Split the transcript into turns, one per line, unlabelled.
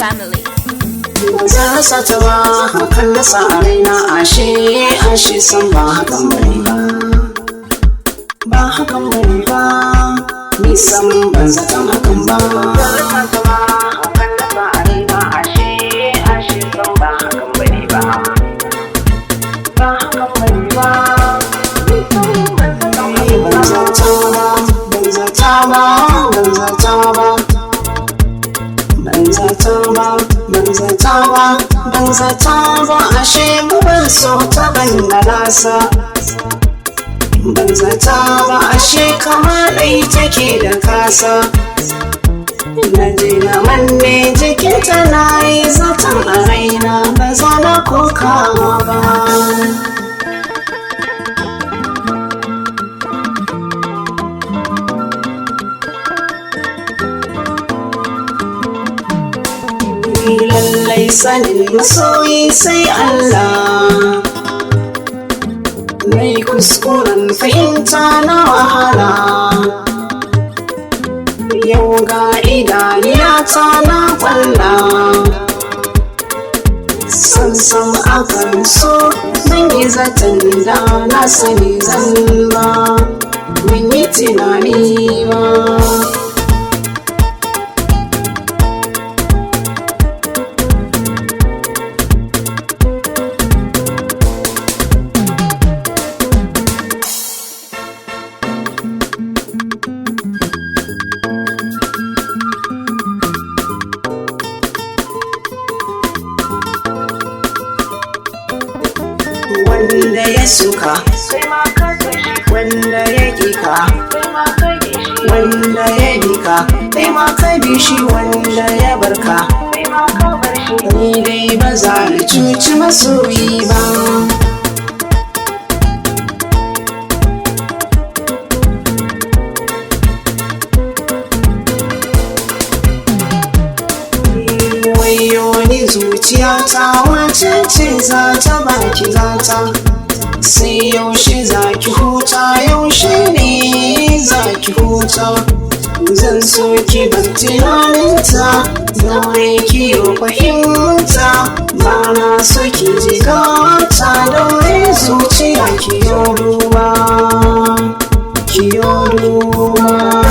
family.
Zan rasa ta ba hakan na sa a raina ashe san ba hakan bane ba. Ba hakan bane ba, ni san ban zaton hakan ba. Zan rasa ta ba hakan na sa a raina ashe san ba hakan bane ba. Ba hakan bane ba, ni san ban zaton hakan ba. Ban zata ba, ban zata ba, ban zata ba. Ban zata ba, ban zata ba, ban zata ba, ashe ban so ta ban da nasa. Ban zata ba, ashe kama ɗai take da kasa. Na je na manne jikinta na yi zaton a raina, ba za na kokawa ba. Lallai sanin masoyi sai Allah, mai kuskuren fahimta na wahala. Yau ga idaniyata na kwalla, sansan akan so ban yi zaton da na sani zan ba, ban yi tunani ba. Wanda ya suka, wanda ya ƙika, wanda ya dika, kai ma ka bi shi, wanda ya barka, ni dai ba za na cuci masoyi ba. Wayo ni zuciyata wace ce za ta baki zata, sai yaushe za ki huta, yaushe ne za ki huta. Zan so ki ban tunaninta, daure ki yo fahimta, ba na so ki ji gata, daure zuciya ki yo duba, ki yo duba.